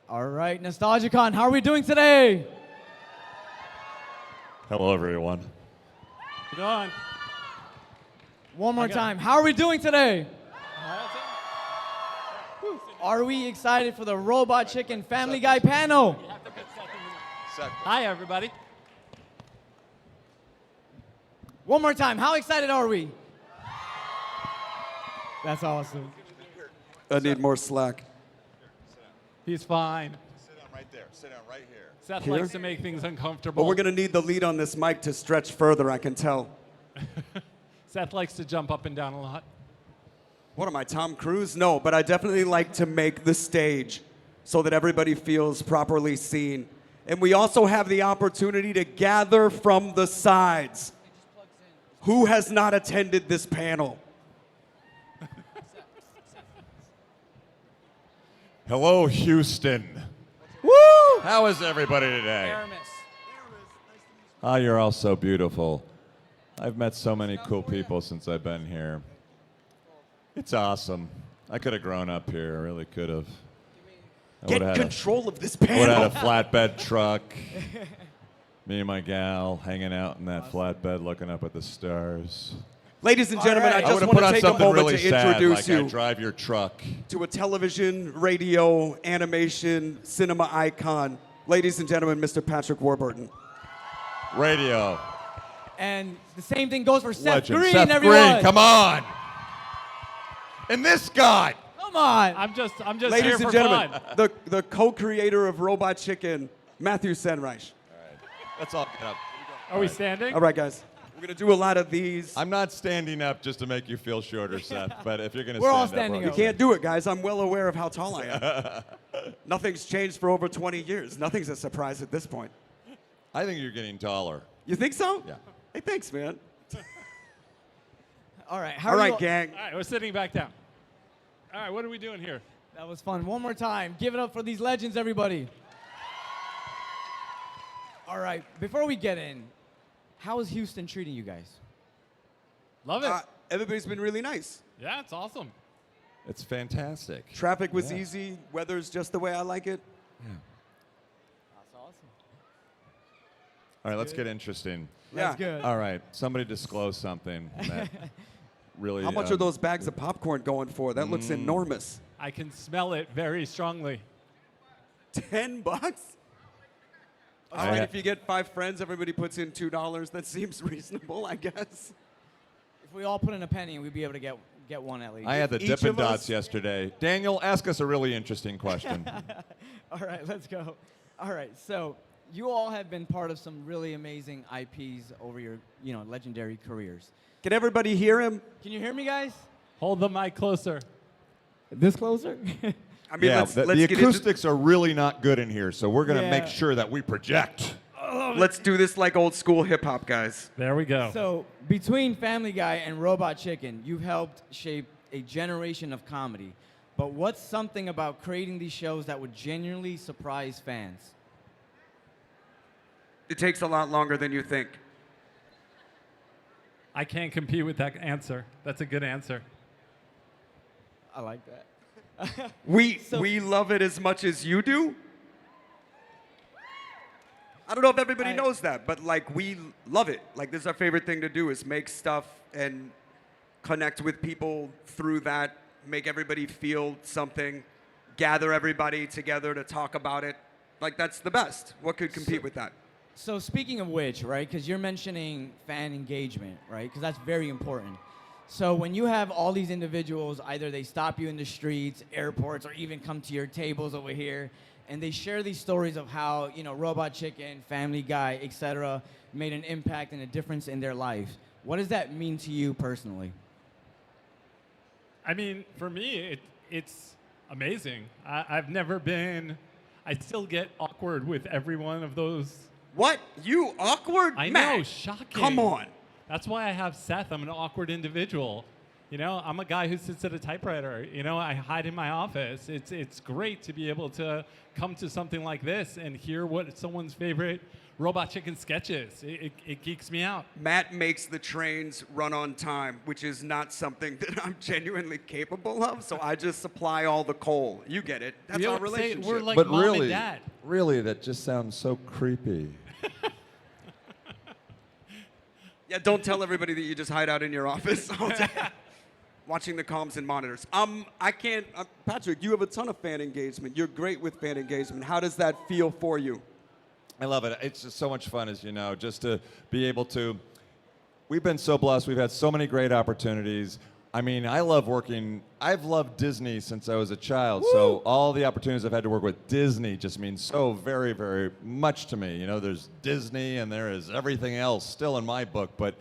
All right, Nostalgicon, how are we doing today? Hello, everyone. Good on. One more time, how are we doing today? Are we excited for the Robot Chicken Family Guy panel? Hi, everybody. One more time, how excited are we? That's awesome. I need more slack. He's fine. Sit down right there. Sit down right here. Seth Here? likes to make things uncomfortable. But we're going to need the lead on this mic to stretch further, I can tell. Seth likes to jump up and down a lot. What am I, Tom Cruise? No, but I definitely like to make the stage so that everybody feels properly seen. And we also have the opportunity to gather from the sides. Who has not attended this panel? Hello, Houston. Woo! How is everybody today? Aramis. Ah, you're all so beautiful. I've met so many cool people since I've been here. It's awesome. I could have grown up here. I really could have. Get control of this I would panel. have had a flatbed truck. Me and my gal hanging out in that flatbed looking up at the stars. Ladies and gentlemen, All right. I I just would have want put to on take a something moment really to sad, introduce like I you drive your truck. to a television, radio, animation, cinema icon. Ladies and gentlemen, Mr. Patrick Warburton. Radio. And the same thing goes for Seth Legend. Green, Seth everyone. Green, come on. And this guy. Come on. I'm just Ladies here and for gentlemen, fun. the co-creator of Robot Chicken, Matthew Senreich. That's all. Get up. Are we standing? All right, guys. We're going to do a lot of these. I'm not standing up just to make you feel shorter, Seth, but if you're going to We're all stand standing up. up. You can't do it, guys. I'm well aware of how tall I am. Nothing's changed for over 20 years. Nothing's a surprise at this point. I think you're getting taller. You think so? Yeah. Hey, thanks, man. All right, how All are right, you gang. All right, we're sitting back down. All right, what are we doing here? That was fun. One more time. Give it up for these legends, everybody. All right, before we get in, how is Houston treating you guys? Love it. Everybody's been really nice. Yeah, it's awesome. It's fantastic. Traffic was Yeah. easy. Weather's just the way I like it. That's awesome. All right, let's get interesting. That's Yeah. good. All right, somebody disclose something that really. How much are those bags of popcorn going for? That looks enormous. I can smell it very strongly. $10? All I right, ha- if you get 5 friends, everybody puts in $2. That seems reasonable, I guess. If we all put in a penny, we'd be able to get one at least. I had the Each Dippin' of us- Dots yesterday. Daniel, ask us a really interesting question. All right, let's go. All right, so you all have been part of some really amazing IPs over your, legendary careers. Can everybody hear him? Can you hear me, guys? Hold the mic closer. This closer? I mean, Yeah, let's the get acoustics are really not good in here, so we're going to Yeah. make sure that we project. let's do this like old school hip hop, guys. There we go. So between Family Guy and Robot Chicken, you've helped shape a generation of comedy. But what's something about creating these shows that would genuinely surprise fans? It takes a lot longer than you think. I can't compete with that answer. That's a good answer. I like that. We love it as much as you do. I don't know if everybody knows that, but like we love it. Like this is our favorite thing to do is make stuff and connect with people through that, make everybody feel something, gather everybody together to talk about it. Like that's the best. What could compete with that? So speaking of which, right, because you're mentioning fan engagement, right, because that's very important. So when you have all these individuals, either they stop you in the streets, airports, or even come to your tables over here, and they share these stories of how, Robot Chicken, Family Guy, etc., made an impact and a difference in their life. What does that mean to you personally? I mean, for me, it's amazing. I've never been. I still get awkward with every one of those. What? You awkward? I Matt, know, shocking. Come on. That's why I have Seth. I'm an awkward individual. You know, I'm a guy who sits at a typewriter. You know, I hide in my office. It's great to be able to come to something like this and hear what someone's favorite Robot Chicken sketch is. It geeks me out. Matt makes the trains run on time, which is not something that I'm genuinely capable of, so I just supply all the coal. You get it. That's You our know, relationship. we're like But mom really, and dad. really, that just sounds so creepy. Yeah, don't tell everybody that you just hide out in your office all day. Watching the comms and monitors. I can't, Patrick, you have a ton of fan engagement. You're great with fan engagement. How does that feel for you? I love it. It's just so much fun, as you know, just to be able to. We've been so blessed. We've had so many great opportunities. I mean, I love working. I've loved Disney since I was a child. Woo! So all the opportunities I've had to work with Disney just means so very, very much to me. You know, there's Disney and there is everything else still in my book. But,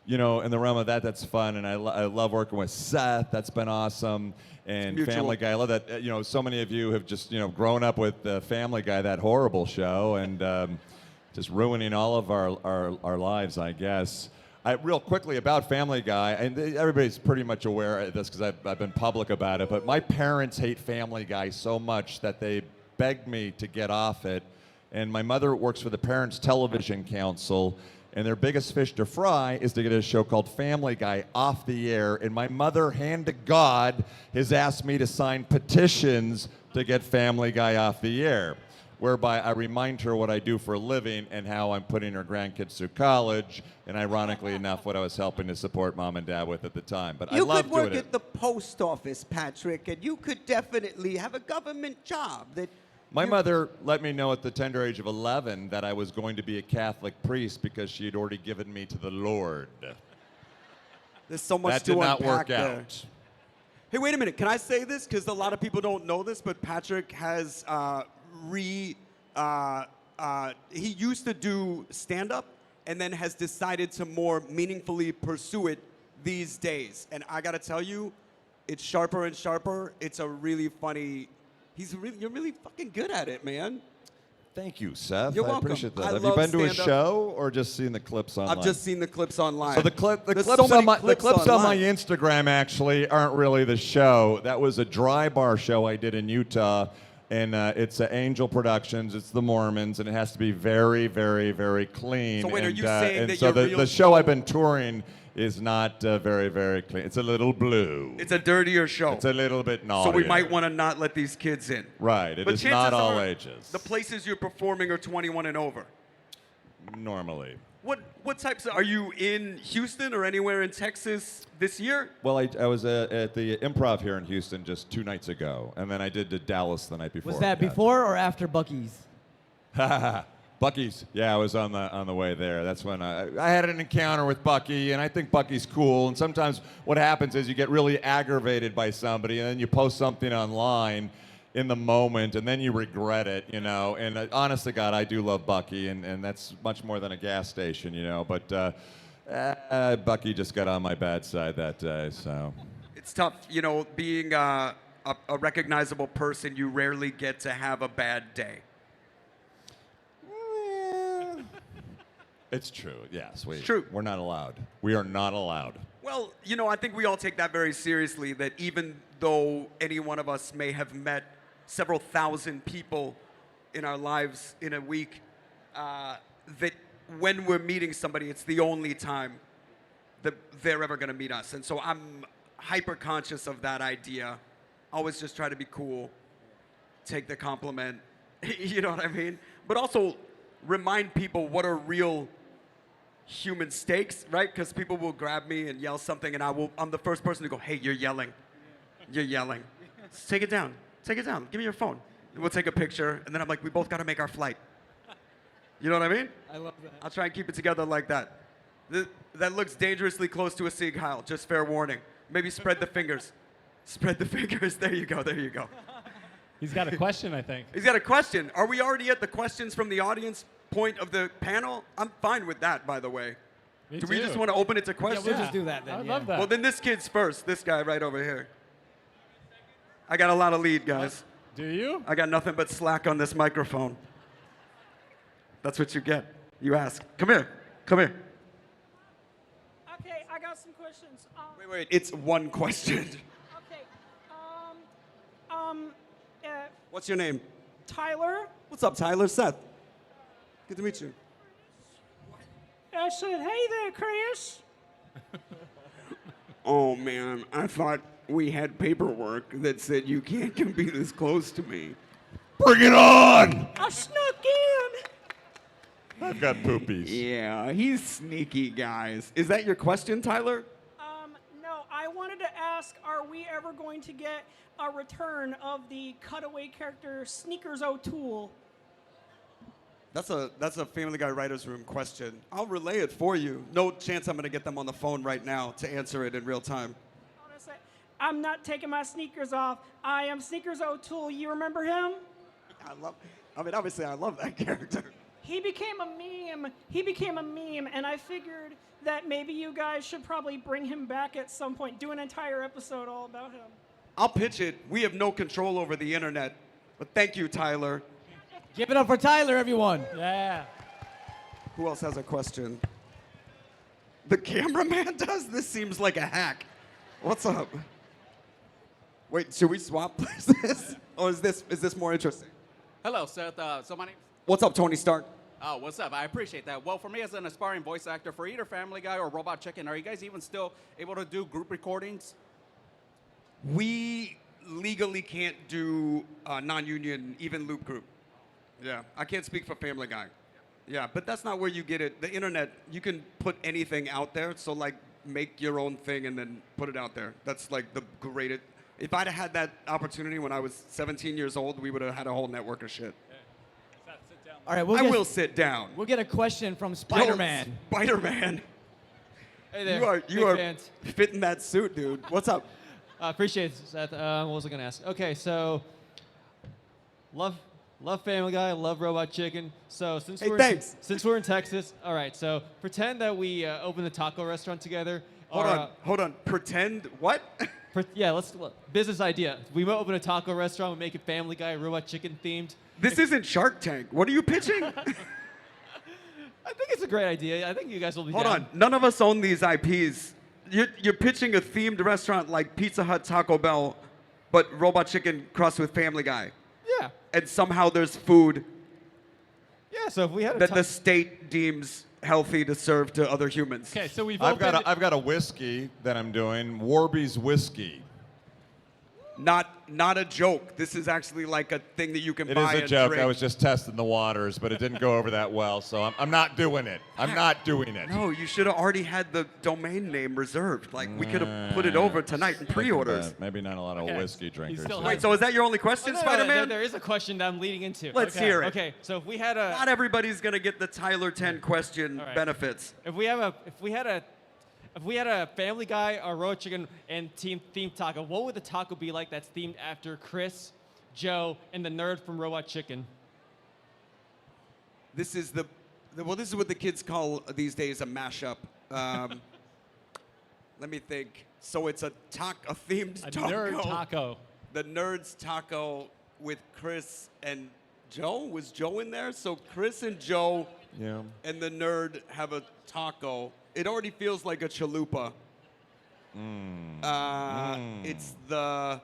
you know, in the realm of that, that's fun. And I love working with Seth. That's been awesome. And Mutual. Family Guy. I love that, you know, so many of you have just, you know, grown up with Family Guy, that horrible show, and just ruining all of our lives, I guess. Real quickly about Family Guy, and everybody's pretty much aware of this because I've been public about it, but my parents hate Family Guy so much that they begged me to get off it. And my mother works for the Parents Television Council, and their biggest fish to fry is to get a show called Family Guy off the air. And my mother, hand to God, has asked me to sign petitions to get Family Guy off the air, whereby I remind her what I do for a living and how I'm putting her grandkids through college, and ironically enough, what I was helping to support mom and dad with at the time. But I love You could doing work it. at the post office, Patrick, and you could definitely have a government job that. My mother let me know at the tender age of 11 that I was going to be a Catholic priest because she had already given me to the Lord. There's so much That to did not unpack work there. out. Hey, wait a minute. Can I say this? Because a lot of people don't know this, but Patrick has he used to do stand-up and then has decided to more meaningfully pursue it these days. And I got to tell you, it's sharper and sharper. It's a really funny... You're really fucking good at it, man. Thank you, Seth. You're I welcome. appreciate that. I Have you love been to a stand-up. show or just seen the clips online? I've just seen the clips online. So the clips There's so many on my online. Instagram actually aren't really the show. That was a dry bar show I did in Utah, and it's Angel Productions. It's the Mormons, and it has to be very, very, very clean. So wait, are and, you saying and that so your the real the show show- I've been touring is not very, very clean. It's a little blue. It's a dirtier show. It's a little bit naughty. So we might want to not let these kids in. Right. It But is chances not all are ages. The places you're performing are 21 and over. Normally. What types are you in Houston or anywhere in Texas this year? Well, I was at the Improv here in Houston just 2 nights ago, and then I did to Dallas the night before. Was that before or after Bucky's? Bucky's. Yeah, I was on the way there. That's when I had an encounter with Bucky, and I think Bucky's cool. And sometimes what happens is you get really aggravated by somebody, and then you post something online in the moment, and then you regret it, you know. And honest to God, I do love Bucky, and that's much more than a gas station, you know. But Bucky just got on my bad side that day, so. It's tough, you know, being a recognizable person, you rarely get to have a bad day. It's true, yes. It's true. We're not allowed. We are not allowed. Well, you know, I think we all take that very seriously, that even though any one of us may have met several thousand people in our lives in a week, that when we're meeting somebody, it's the only time that they're ever going to meet us. And so I'm hyper conscious of that idea. Always just try to be cool, take the compliment, you know what I mean? But also remind people what are real human stakes, right? Because people will grab me and yell something, and I'm the first person to go, hey, you're yelling. You're yelling. Take it down. Take it down. Give me your phone. And we'll take a picture, and then I'm like, we both got to make our flight. You know what I mean? I love that. I'll try and keep it together like that. That looks dangerously close to a Sieg Heil, just fair warning. Maybe spread the fingers. Spread the fingers. There you go. There you go. He's got a question, I think. He's got a question. Are we already at the questions from the audience point of the panel? I'm fine with that, by the way. Me Do we too. just want to open it to Yeah, questions? we'll just do that then. I would yeah. love that. Well, then this kid's first. This guy right over here. I got a lot of lead, guys. Do you? I got nothing but slack on this microphone. That's what you get. You ask. Come here. Come here. Okay, I got ask some questions. Wait. It's one question. Okay. What's your name? Tyler. What's up, Tyler? Seth. Good to meet you. I said, hey there, Chris. Oh, man. I thought we had paperwork that said you can't come be this close to me. Bring it on! I snuck in. I've got poopies. Yeah, he's sneaky, guys. Is that your question, Tyler? No, I wanted to ask, are we ever going to get a return of the cutaway character Sneakers O'Toole? That's a Family Guy writer's room question. I'll relay it for you. No chance I'm going to get them on the phone right now to answer it in real time. Honestly, I'm not taking my sneakers off. I am Sneakers O'Toole. You remember him? Obviously, I love that character. He became a meme, and I figured that maybe you guys should probably bring him back at some point, do an entire episode all about him. I'll pitch it. We have no control over the internet. But thank you, Tyler. Give it up for Tyler, everyone. Yeah. Who else has a question? The cameraman does? This seems like a hack. What's up? Wait, should we swap places? Or is this more interesting? Hello, Seth. So my name. What's up, Tony Stark? Oh, what's up? I appreciate that. Well, for me as an aspiring voice actor for either Family Guy or Robot Chicken, are you guys even still able to do group recordings? We legally can't do non-union even loop group. Yeah, I can't speak for Family Guy. Yeah, but that's not where you get it. The internet, you can put anything out there. So like, make your own thing and then put it out there. That's like the greatest. If I'd have had that opportunity when I was 17 years old, we would have had a whole network of shit. All right, I will sit down. We'll get a question from Spider-Man. Spider-Man. Hey there. You are fans. fitting that suit, dude. What's up? Appreciate it, Seth. What was I going to ask? Okay, so love Family Guy, love Robot Chicken. So since we're in Texas, all right. So pretend that we open the taco restaurant together. Hold on. Pretend what? Let's business idea. We might open a taco restaurant. We make it Family Guy, Robot Chicken themed. This isn't Shark Tank. What are you pitching? I think it's a great idea. I think you guys will be down. Hold on. None of us own these IPs. You're pitching a themed restaurant like Pizza Hut, Taco Bell, but Robot Chicken crossed with Family Guy. Yeah. And somehow there's food Yeah. So if we had that the state deems healthy to serve to other humans. Okay, so we've I've opened. got a whiskey that I'm doing, Warby's whiskey. Not a joke. This is actually like a thing that you can It buy is a and joke. drink. I was just testing the waters, but it didn't go over that well, so I'm not doing it. I'm not doing it. No, you should have already had the domain name reserved. Like, we could have put it over tonight in pre-orders. Maybe not a lot of Okay. whiskey drinkers. still here. Wait, so is that your only question, No, Spider-Man? there is a question that I'm leading into. Let's hear it. Okay, so if we had a Not everybody's going to get the Tyler 10 question All right. benefits. If we had a Family Guy or Robot Chicken and themed taco, what would the taco be like that's themed after Chris, Joe, and the nerd from Robot Chicken? This is this is what the kids call these days a mashup. Let me think. So it's a themed a taco. nerd taco. The Nerds taco with Chris and Joe. Was Joe in there? So Chris and Joe Yeah. and the nerd have a taco. It already feels like a chalupa. It's the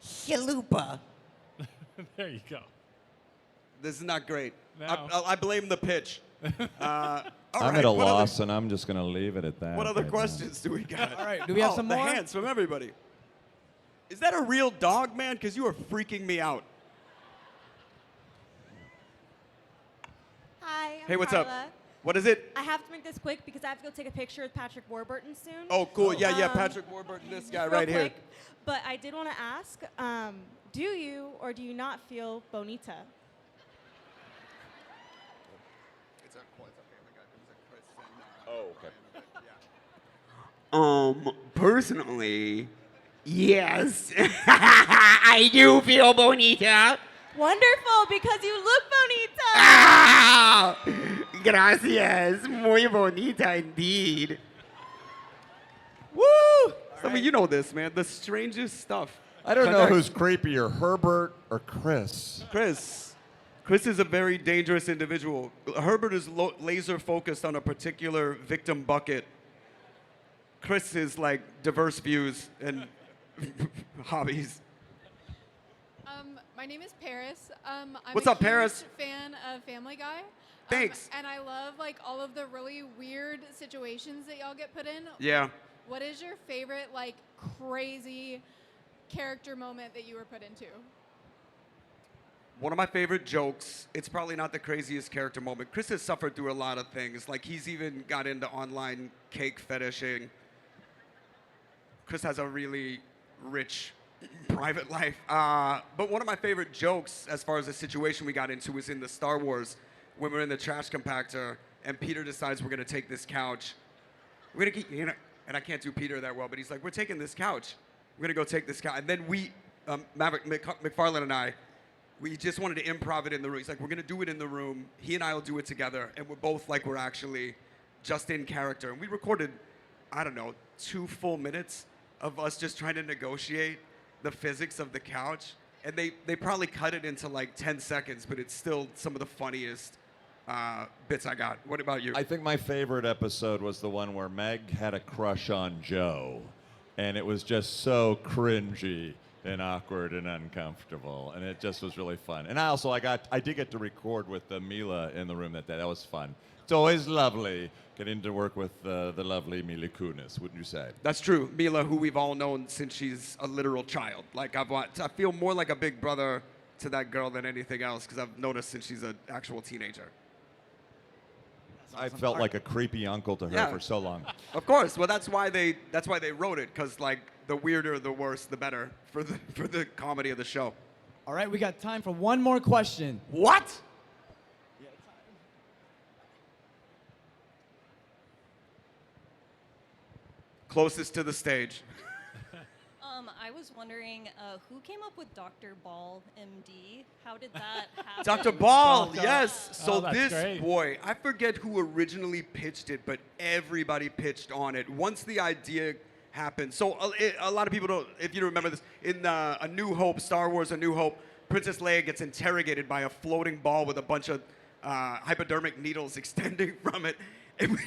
chalupa. There you go. This is not great. No. I blame the pitch. All I'm right, at a what other- loss, and I'm just going to leave it at that. What other right now. questions do we got? All right, do we have some the more? hands from everybody. Is that a real dog, man? Because you are freaking me out. Hi, I'm Hey, what's Carla. up? What is it? I have to make this quick because I have to go take a picture with Patrick Warburton soon. Oh, cool. Yeah, Um, Patrick Warburton, this guy Real right here. quick. But I did want to ask, do you or do you not feel bonita? Oh, okay. Personally, yes. I do feel bonita. Wonderful, because you look bonita. Ah! Gracias. Muy bonita indeed. Woo! I mean, you know this, man. The strangest stuff. I don't know Connect. who's creepier, Herbert or Chris. Chris. Chris is a very dangerous individual. Herbert is laser focused on a particular victim bucket. Chris's like diverse views and hobbies. My name is Paris. I'm What's a up, Paris? huge fan of Family Guy. Thanks. And I love like all of the really weird situations that y'all get put in. Yeah. What is your favorite like crazy character moment that you were put into? One of my favorite jokes, it's probably not the craziest character moment. Chris has suffered through a lot of things. Like, he's even got into online cake fetishing. Chris has a really rich private life. But one of my favorite jokes, as far as the situation we got into, was in the Star Wars, when we're in the trash compactor, and Peter decides we're going to take this couch. We're going to keep, and I can't do Peter that well, but he's like, we're taking this couch. We're going to go take this couch. And then we, Maverick McFarlane and I, we just wanted to improv it in the room. He's like, we're going to do it in the room. He and I will do it together. And we're both like, we're actually just in character. And we recorded, I don't know, 2 full minutes of us just trying to negotiate the physics of the couch. And they probably cut it into like 10 seconds, but it's still some of the funniest bits I got. What about you? I think my favorite episode was the one where Meg had a crush on Joe. And it was just so cringy and awkward and uncomfortable, and it just was really fun. And I did get to record with Mila in the room that day. That was fun. It's always lovely getting to work with the lovely Mila Kunis, wouldn't you say? That's true. Mila, who we've all known since she's a literal child. Like, I feel more like a big brother to that girl than anything else, because I've noticed since she's an actual teenager. I felt like a creepy uncle to her for so long. Of course. Well, that's why they wrote it, because like the weirder, the worse, the better for the comedy of the show. All right, we got time for one more question. What? Closest to the stage. I was wondering who came up with Dr. Ball, MD? How did that happen? Dr. Ball, yes. So that's this great. boy, I forget who originally pitched it, but everybody pitched on it. Once the idea happened, so a lot of people don't, if you remember this, in A New Hope, Star Wars A New Hope, Princess Leia gets interrogated by a floating ball with a bunch of hypodermic needles extending from it. And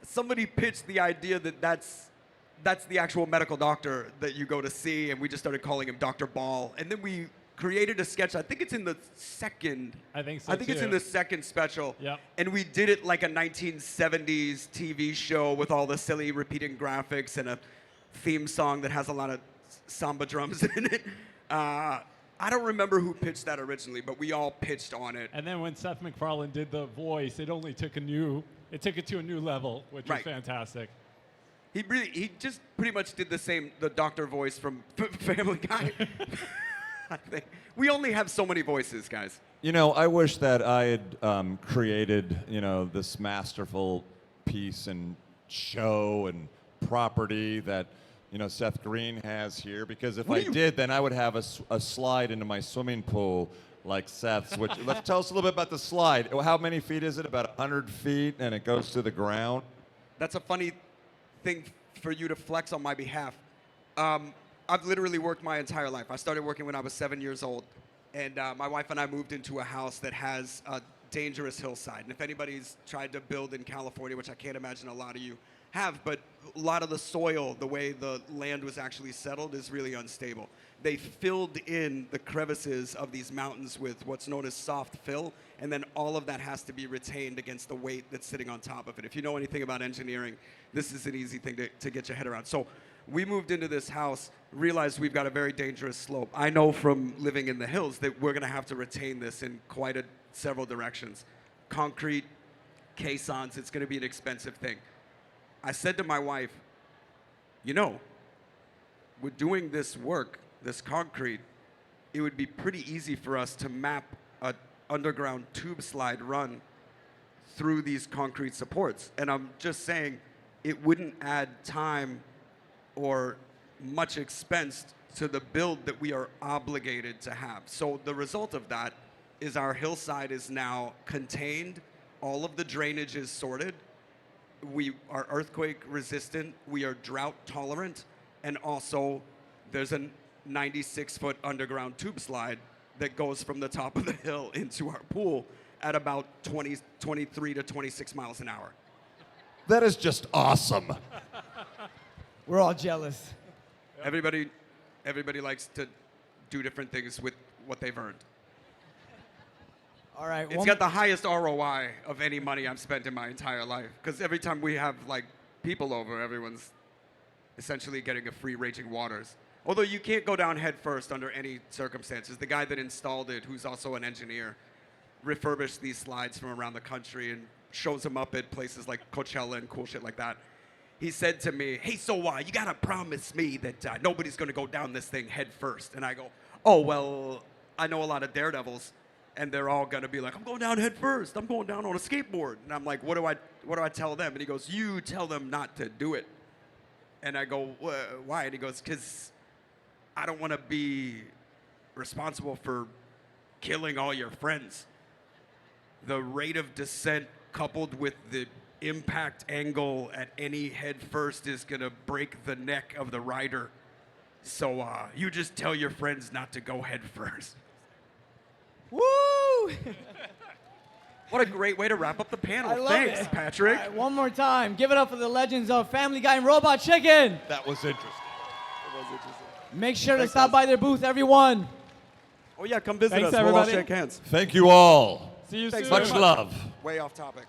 somebody pitched the idea that that's the actual medical doctor that you go to see, and we just started calling him Dr. Ball. And then we created a sketch. I think it's in the second. I think so, it's in the second special. Yep. And we did it like a 1970s TV show with all the silly repeating graphics and a theme song that has a lot of samba drums in it. I don't remember who pitched that originally, but we all pitched on it. And then when Seth MacFarlane did the voice, it took it to a new level, which was fantastic. He just pretty much did the doctor voice from Family Guy. I think. We only have so many voices, guys. You know, I wish that I had created, this masterful piece and show and property that, Seth Green has here. Because if I did, then I would have a slide into my swimming pool like Seth's. Which let's tell us a little bit about the slide. How many feet is it? About 100 feet, and it goes to the ground. That's a funny thing for you to flex on my behalf. I've literally worked my entire life. I started working when I was 7 years old, and my wife and I moved into a house that has a dangerous hillside. And if anybody's tried to build in California, which I can't imagine a lot of you have, but a lot of the soil, the way the land was actually settled, is really unstable. They filled in the crevices of these mountains with what's known as soft fill, and then all of that has to be retained against the weight that's sitting on top of it. If you know anything about engineering, this is an easy thing to get your head around. So we moved into this house, realized we've got a very dangerous slope. I know from living in the hills that we're going to have to retain this in quite several directions. Concrete, caissons, it's going to be an expensive thing. I said to my wife, we're doing this work, this concrete, it would be pretty easy for us to map an underground tube slide run through these concrete supports. And I'm just saying, it wouldn't add time or much expense to the build that we are obligated to have. So the result of that is our hillside is now contained, all of the drainage is sorted, we are earthquake resistant, we are drought tolerant, and also there's a 96-foot underground tube slide that goes from the top of the hill into our pool at about 23 to 26 miles an hour. That is just awesome. We're all jealous. Everybody likes to do different things with what they've earned. All right. It's got the highest ROI of any money I've spent in my entire life. Because every time we have like people over, everyone's essentially getting a free Raging Waters. Although you can't go down head first under any circumstances. The guy that installed it, who's also an engineer, refurbished these slides from around the country and shows them up at places like Coachella and cool shit like that. He said to me, hey, so you gotta promise me that nobody's gonna go down this thing head first. And I go, oh, well, I know a lot of daredevils, and they're all gonna be like, I'm going down head first. I'm going down on a skateboard. And I'm like, what do I tell them? And he goes, you tell them not to do it. And I go, why? And he goes, because I don't want to be responsible for killing all your friends. The rate of descent coupled with the impact angle at any head first is going to break the neck of the rider. So you just tell your friends not to go head first. Woo! What a great way to wrap up the panel. I love Thanks, it. Patrick. All right, one more time. Give it up for the legends of Family Guy and Robot Chicken. That was interesting. Make sure to Thanks, stop guys. by their booth, everyone. Oh, yeah, come visit Thanks, us. We'll all everybody. shake hands. Thank you all. See you Thanks soon. Much love. Way off topic.